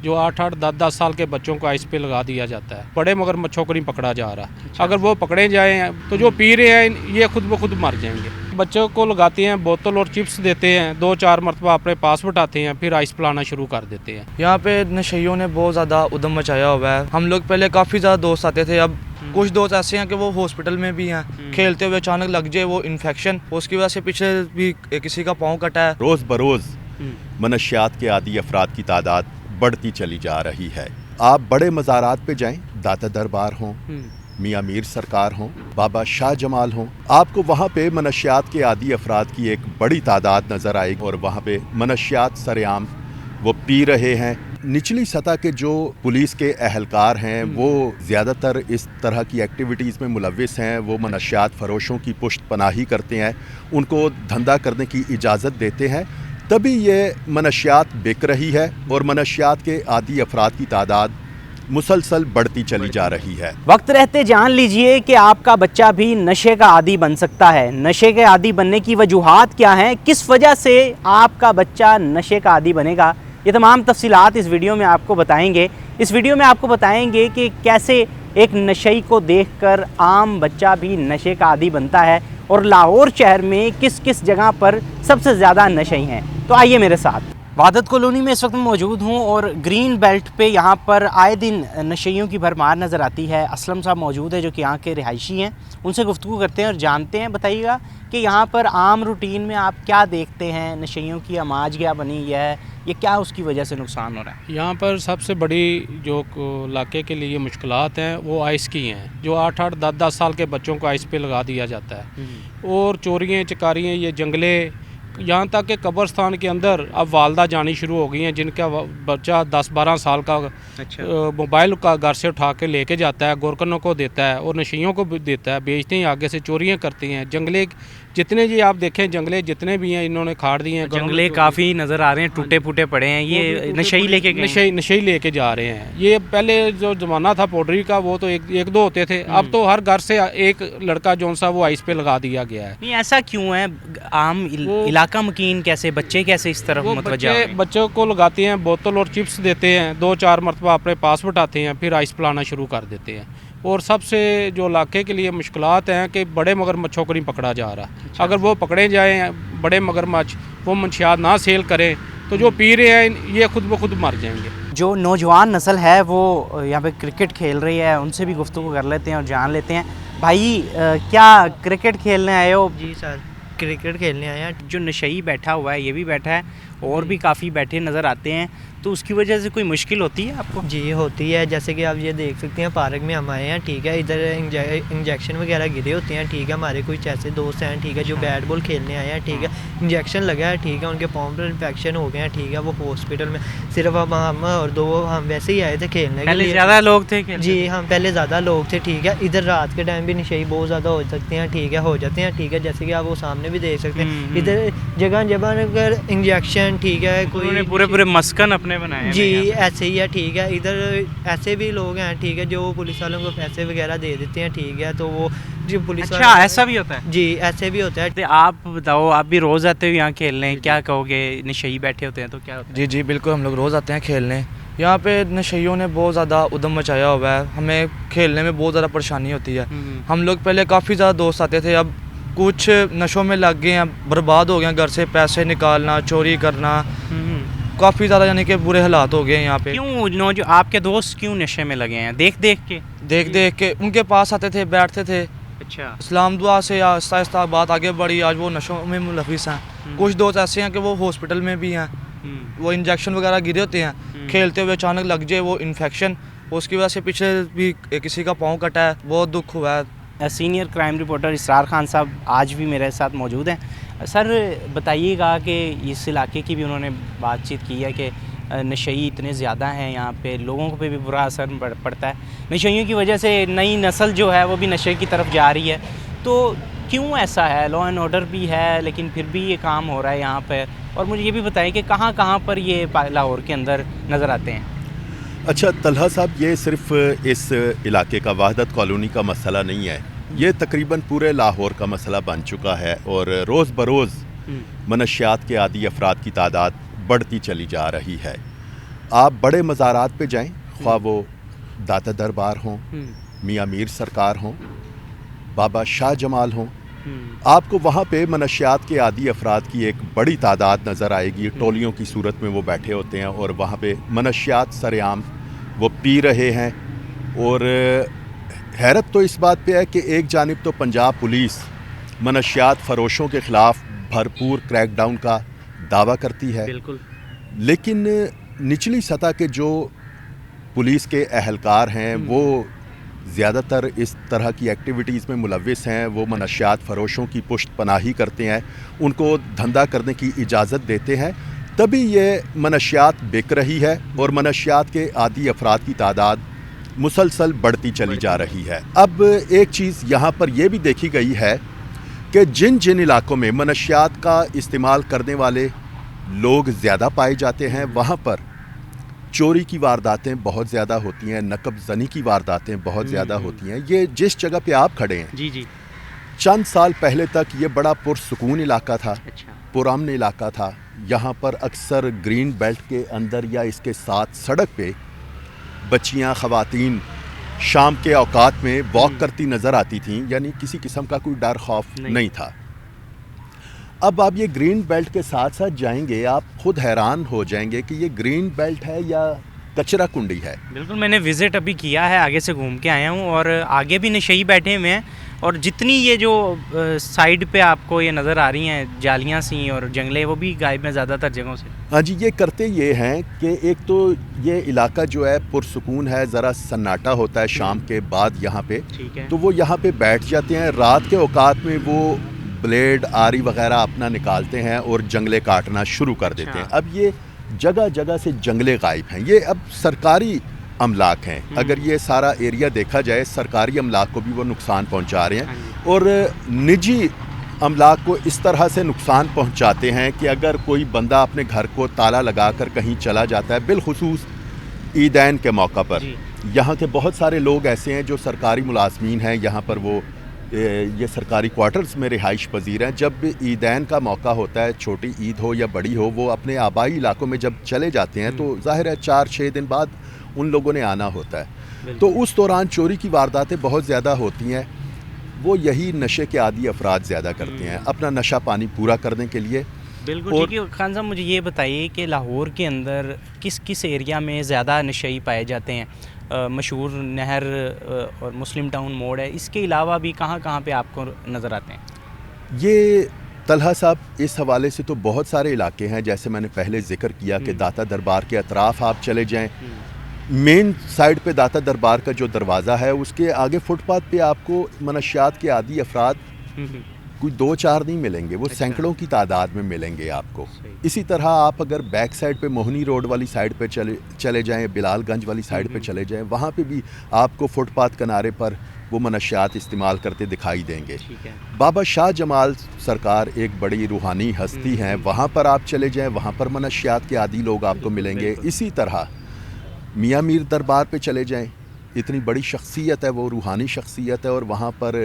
जो 8-8, 10-10 साल के बच्चों को आइस पे लगा दिया जाता है। बड़े मगरमच्छों को नहीं पकड़ा जा रहा। अगर वो पकड़े जाएँ तो जो पी रहे हैं ये खुद ब खुद मर जाएंगे। बच्चों को लगाते हैं बोतल और चिप्स देते हैं, 2-4 मरतबा अपने पास बिठाते हैं, फिर आइस पिलाना शुरू कर देते हैं। यहाँ पे नशेइयों ने बहुत ज़्यादा उद्यम मचाया हुआ है। हम लोग पहले काफ़ी ज़्यादा दोस्त आते थे, अब कुछ दोस्त ऐसे हैं कि वो हॉस्पिटल में भी हैं। खेलते हुए अचानक लग जाए वो इन्फेक्शन, उसकी वजह से पीछे भी किसी का पाँव कटा है। रोज़ बरोज़ मनशियात के आदी अफराद की तादाद बढ़ती चली जा रही है। आप बड़े मज़ारात पे जाएं, दाता दरबार हों, मियाँ मीर सरकार हों, बाबा शाह जमाल हों, आपको वहाँ पे मनशियात के आदी अफराद की एक बड़ी तादाद नज़र आएगी और वहाँ पे मनशियात सरेआम वो पी रहे हैं। निचली सतह के जो पुलिस के अहलकार हैं वो ज़्यादातर इस तरह की एक्टिविटीज़ में मुलविस हैं। वो मनशियात फ़रोशों की पुष्ट पनाही करते हैं, उनको धंधा करने की इजाज़त देते हैं, तभी ये मनशियात बिक रही है और मनशियात के आदी अफराद की तादाद मुसलसल बढ़ती चली जा रही है। वक्त रहते जान लीजिए कि आपका बच्चा भी नशे का आदी बन सकता है। नशे के आदी बनने की वजूहात क्या हैं, किस वजह से आपका बच्चा नशे का आदी बनेगा, ये तमाम तफसीलात इस वीडियो में आपको बताएंगे। इस वीडियो में आपको बताएंगे कि कैसे एक नशेई को देखकर आम बच्चा भी नशे का आदी बनता है और लाहौर शहर में किस किस जगह पर सबसे ज़्यादा नशेई हैं। तो आइए मेरे साथ। वहादत कॉलोनी में इस वक्त मौजूद हूँ और ग्रीन बेल्ट पे यहाँ पर आए दिन नशेइयों की भरमार नज़र आती है। असलम साहब मौजूद है जो कि यहाँ के रिहायशी हैं, उनसे गुफ्तगू करते हैं और जानते हैं। बताइएगा कि यहाँ पर आम रूटीन में आप क्या देखते हैं, नशेइयों की आमाज क्या बनी है, ये क्या उसकी वजह से नुकसान हो रहा है? यहाँ पर सबसे बड़ी जो इलाके के लिए मुश्किलात हैं वो आइस की हैं, जो 8-8, 10-10 साल के बच्चों को आइस पे लगा दिया जाता है। और चोरियाँ चकारियाँ, ये जंगले, यहाँ तक कि कब्रस्तान के अंदर अब वालदा जानी शुरू हो गई हैं जिनका बच्चा 10-12 साल का मोबाइल का घर से उठा के लेके जाता है, गोरकनों को देता है और नशेइयों को भी देता है, बेचते हैं, आगे से चोरियाँ करती हैं। जंगले जितने ये आप देखें, जंगले जितने भी हैं इन्होंने खाड़ दिए हैं। जंगले काफ़ी नज़र आ रहे हैं, टूटे फूटे पड़े हैं, ये नशेई लेके नशेई लेके जा रहे हैं। ये पहले जो ज़माना था पाउडरी का वो तो एक दो होते थे, अब तो हर घर से एक लड़का जौन सा वो आइस पे लगा दिया गया है। नहीं, ऐसा क्यों है? आम इलाका मकीन कैसे, बच्चे कैसे इस तरफ मुतवज्जा हो रहे हैं? बच्चों को लगाते हैं, बोतल और चिप्स देते हैं, 2-4 मरतबा अपने पास बिठाते हैं, फिर आइस पिलाना शुरू कर देते हैं। और सबसे जो इलाके के लिए मुश्किलात हैं कि बड़े मगरमच्छों को नहीं पकड़ा जा रहा। अगर वो पकड़े जाएँ, बड़े मगरमच्छ, वो मंशियात ना सेल करें तो जो पी रहे हैं ये खुद ब खुद मर जाएंगे। जो नौजवान नस्ल है वो यहाँ पे क्रिकेट खेल रही है, उनसे भी गुफ्तगू कर लेते हैं और जान लेते हैं। भाई क्या क्रिकेट खेलने आए हो? जी सर, क्रिकेट खेलने आए हैं। जो नशेई बैठा हुआ है ये भी बैठा है और भी काफ़ी बैठे नज़र आते हैं, तो उसकी वजह से कोई मुश्किल होती है आपको? जी होती है, जैसे कि आप ये देख सकते हैं पार्क में हम आए हैं, ठीक है। इधर इंजेक्शन वगैरह गिरे होते हैं, ठीक है। हमारे कुछ ऐसे दोस्त हैं, ठीक है, जो बैट बॉल खेलने आए हैं, ठीक है। इंजेक्शन लगा है, ठीक है, उनके पाँव पर इन्फेक्शन हो गए हैं, ठीक है। वो हॉस्पिटल में सिर्फ अब हम और दो हम वैसे ही आए थे खेलने के लिए। ज़्यादा लोग थे? जी हम पहले ज़्यादा लोग थे, ठीक है। इधर रात के टाइम भी नशेई बहुत ज़्यादा हो सकते हैं, ठीक है, हो जाते हैं, ठीक है। जैसे कि आप वो सामने भी देख सकते हैं, इधर जगह जगह अगर इंजेक्शन, ठीक है, कोई पूरे मस्कन अपने बनाए जी ऐसे ही है, ठीक है। इधर ऐसे भी लोग हैं, ठीक है, जो पुलिस वालों को पैसे वगैरह दे देते हैं, ठीक है। तो वो जो पुलिस अच्छा ऐसा भी होता है? जी ऐसे भी होता है। आप बताओ, आप भी रोज़ आते हो यहाँ खेलने, क्या कहोगे? नशेई बैठे होते हैं तो क्या होता है? जी जी बिल्कुल, हम लोग रोज़ आते हैं खेलने। यहाँ पे नशेइयों ने बहुत ज़्यादा उद्यम मचाया हुआ है, हमें खेलने में बहुत ज़्यादा परेशानी होती है। हम लोग पहले काफ़ी ज़्यादा दोस्त आते थे, अब कुछ नशों में लग गए हैं, बर्बाद हो गए हैं, घर से पैसे निकालना, चोरी करना, काफ़ी ज़्यादा यानी कि बुरे हालात हो गए हैं यहाँ पे। क्यों जो आपके दोस्त क्यों नशे में लगे हैं? देख देख के उनके पास आते थे, बैठते थे। अच्छा, इस्लाम दुआ से आहिस्ता आहिस्ता बात आगे बढ़ी, आज वो नशों में मुलविस हैं। कुछ दोस्त ऐसे हैं कि वो हॉस्पिटल में भी हैं, वो इंजेक्शन वगैरह गिरे होते हैं, खेलते हुए अचानक लग जाए वो इन्फेक्शन, उसकी वजह से पीछे भी किसी का पाँव कटा है, बहुत दुख हुआ है। सीनियर क्राइम रिपोर्टर इसरार खान साहब आज भी मेरे साथ मौजूद हैं। सर बताइएगा कि इस इलाके की भी उन्होंने बातचीत की है कि नशेई इतने ज़्यादा हैं यहाँ पे, लोगों पे भी बुरा असर पड़ता है। नशेइयों की वजह से नई नस्ल जो है वो भी नशे की तरफ जा रही है, तो क्यों ऐसा है? लॉ एंड ऑर्डर भी है लेकिन फिर भी ये काम हो रहा है यहाँ पे। और मुझे ये भी बताएं कि कहाँ कहाँ पर ये लाहौर के अंदर नज़र आते हैं? अच्छा तलहा साहब, ये सिर्फ इस इलाके का वहादत कॉलोनी का मसला नहीं है, ये तकरीबन पूरे लाहौर का मसला बन चुका है और रोज़ बरोज़ मनशियात के आदी अफराद की तादाद बढ़ती चली जा रही है। आप बड़े मज़ारात पे जाएं, ख्वाह वो दाता दरबार हों, मियाँ मीर सरकार हों, बाबा शाह जमाल हों, आपको वहाँ पे मनशियात के आदी अफराद की एक बड़ी तादाद नज़र आएगी। टोलियों की सूरत में वो बैठे होते हैं और वहाँ पे मनशियात सरेआम वो पी रहे हैं। और हैरत तो इस बात पे है कि एक जानिब तो पंजाब पुलिस मनशियात फ़रोशों के ख़िलाफ़ भरपूर क्रैकडाउन का दावा करती है, बिल्कुल, लेकिन निचली सतह के जो पुलिस के अहलकार हैं वो ज़्यादातर इस तरह की एक्टिविटीज़ में मुलविस हैं। वो मनशियात फ़रोशों की पुश्त पनाही करते हैं, उनको धंधा करने की इजाज़त देते हैं, तभी ये मनशियात बिक रही है और मनशियात के आदी अफराद की तादाद मुसलसल बढ़ती चली जा रही है। अब एक चीज़ यहाँ पर यह भी देखी गई है कि जिन जिन इलाकों में मनशियात का इस्तेमाल करने वाले लोग ज़्यादा पाए जाते हैं वहाँ पर चोरी की वारदातें बहुत ज़्यादा होती हैं, नकब ज़नी की वारदातें बहुत ज़्यादा होती हैं। ये जिस जगह पे आप खड़े हैं, जी जी, चंद साल पहले तक ये बड़ा पुरसुकून इलाका था, अच्छा, पुरान इलाका था। यहाँ पर अक्सर ग्रीन बेल्ट के अंदर या इसके साथ सड़क पे बच्चियाँ, ख़वातीन शाम के औकात में वॉक करती नज़र आती थीं, यानी किसी किस्म का कोई डर खौफ नहीं था। अब आप ये ग्रीन बेल्ट के साथ साथ जाएंगे, आप खुद हैरान हो जाएंगे कि ये ग्रीन बेल्ट है या कचरा कुंडी है। बिल्कुल, मैंने विज़िट अभी किया है, आगे से घूम के आया हूँ और आगे भी नशई बैठे हुए हैं और जितनी ये जो साइड पे आपको ये नज़र आ रही हैं जालियाँ सी और जंगले, वो भी गायब हैं ज़्यादातर जगहों से। हाँ जी, ये करते ये हैं कि एक तो ये इलाका जो है पुरसुकून है, ज़रा सन्नाटा होता है शाम के बाद यहाँ पे, ठीक है, तो वो यहाँ पे बैठ जाते हैं। रात के औकात में वो ब्लेड, आरी वगैरह अपना निकालते हैं और जंगले काटना शुरू कर देते हैं। अब ये जगह जगह से जंगले गायब हैं। ये अब सरकारी अमलाक हैं, अगर ये सारा एरिया देखा जाए सरकारी अमलाक को भी वो नुकसान पहुंचा रहे हैं और निजी अमलाक को इस तरह से नुकसान पहुंचाते हैं कि अगर कोई बंदा अपने घर को ताला लगाकर कहीं चला जाता है, बिलखुसूस ईदैन के मौका पर, यहाँ के बहुत सारे लोग ऐसे हैं जो सरकारी मुलाजमीन हैं, यहाँ पर वो ये सरकारी क्वार्टर्स में रिहाइश पजीर हैं। जब ईदैन का मौका होता है, छोटी ईद हो या बड़ी हो, वो अपने आबाई इलाकों में जब चले जाते हैं तो ज़ाहिर है 4-6 दिन बाद उन लोगों ने आना होता है, तो उस दौरान चोरी की वारदातें बहुत ज़्यादा होती हैं। वो यही नशे के आदी अफराद ज़्यादा करते हैं अपना नशा पानी पूरा करने के लिए। बिल्कुल ठीक है। खान साहब, मुझे ये बताइए कि लाहौर के अंदर किस किस एरिया में ज़्यादा नशई पाए जाते हैं? मशहूर नहर और मुस्लिम टाउन मोड़ है, इसके अलावा भी कहाँ कहाँ पे आपको नज़र आते हैं? ये तलहा साहब, इस हवाले से तो बहुत सारे इलाके हैं, जैसे मैंने पहले जिक्र किया कि दाता दरबार के अतराफ़ आप चले जाएं, मेन साइड पे दाता दरबार का जो दरवाज़ा है उसके आगे फुटपाथ पे आपको मनशियात के आदी अफराद कोई 2-4 नहीं मिलेंगे, वो सैकड़ों की तादाद में मिलेंगे आपको। इसी तरह आप अगर बैक साइड पे मोहनी रोड वाली साइड पे चले जाएं, बिलालगंज वाली साइड पे चले जाएं, वहाँ पे भी आपको फुटपाथ किनारे पर वो मनशियात इस्तेमाल करते दिखाई देंगे। बाबा शाह जमाल सरकार एक बड़ी रूहानी हस्ती हैं, वहाँ पर आप चले जाएँ, वहाँ पर मनशियात के आदी लोग आपको मिलेंगे। इसी तरह मियाँ मीर दरबार पे चले जाएँ, इतनी बड़ी शख्सियत है, वो रूहानी शख्सियत है और वहाँ पर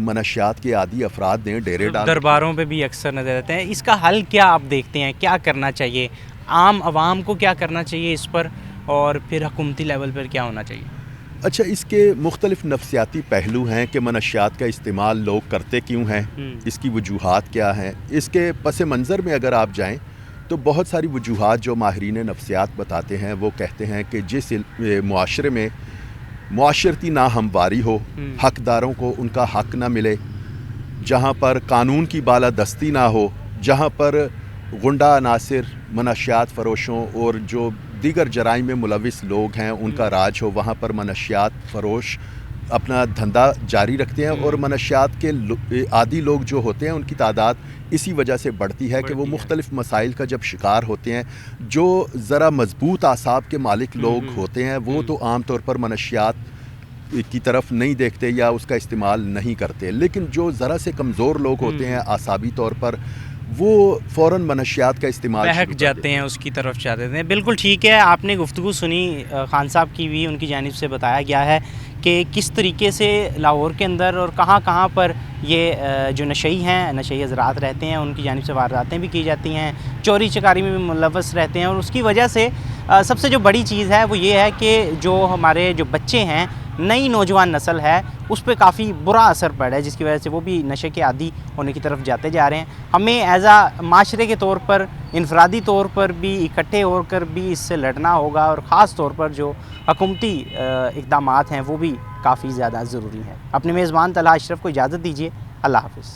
मनशियात के आदी अफराद ने डेरे डाल, दरबारों पे भी अक्सर नज़र आते हैं। इसका हल क्या आप देखते हैं, क्या करना चाहिए? आम आवाम को क्या करना चाहिए इस पर, और फिर हुकूमती लेवल पर क्या होना चाहिए? अच्छा, इसके मुख्तलिफ नफ्सियाती पहलू हैं कि मनशियात का इस्तेमाल लोग करते क्यों हैं, इसकी वजूहात क्या हैं। इसके पस मंज़र में अगर आप जाएँ तो बहुत सारी वजूहात जो माहिरीन नफ्सियात बताते हैं, वो कहते हैं कि जिस मुआशरे में मुआशरती ना हमवारी हो, हकदारों को उनका हक ना मिले, जहाँ पर कानून की बालादस्ती ना हो, जहाँ पर गुंडा अनासिर, मनशियात फ़रोशों और जो दीगर जराइम में मुलविस लोग हैं उनका राज हो, वहाँ पर मनशियात फ़रोश अपना धंधा जारी रखते हैं और मनशियात के आदी लोग जो होते हैं उनकी तादाद इसी वजह से बढ़ती है कि वो मुख्तलिफ मसाइल का जब शिकार होते हैं। जो ज़रा मजबूत आसाब के मालिक लोग होते हैं वो तो आम तौर पर मनशियात की तरफ नहीं देखते या उसका इस्तेमाल नहीं करते, लेकिन जो ज़रा से कमज़ोर लोग होते हैं आसाबी तौर पर, وہ فوراً منشیات کا استعمال شروع بہک کر جاتے ہیں، اس کی طرف جاتے ہیں. بالکل ٹھیک ہے، آپ نے گفتگو سنی خان صاحب کی بھی، ان کی جانب سے بتایا گیا ہے کہ کس طریقے سے لاہور کے اندر اور کہاں کہاں پر یہ جو نشئی ہیں، نشئی حضرات رہتے ہیں، ان کی جانب سے وارداتیں بھی کی جاتی ہیں، چوری چکاری میں بھی ملوث رہتے ہیں. اور اس کی وجہ سے سب سے جو بڑی چیز ہے وہ یہ ہے کہ جو ہمارے جو بچے ہیں، نئی نوجوان نسل ہے، اس پہ کافی برا اثر پڑ رہا ہے، جس کی وجہ سے وہ بھی نشے کے عادی ہونے کی طرف جاتے جا رہے ہیں. ہمیں ایز معاشرے کے طور پر، انفرادی طور پر بھی اکٹھے ہو کر بھی اس سے لڑنا ہوگا، اور خاص طور پر جو حکومتی اقدامات ہیں وہ بھی کافی زیادہ ضروری ہے. اپنے میزبان طلحہ اشرف کو اجازت دیجیے. اللہ حافظ.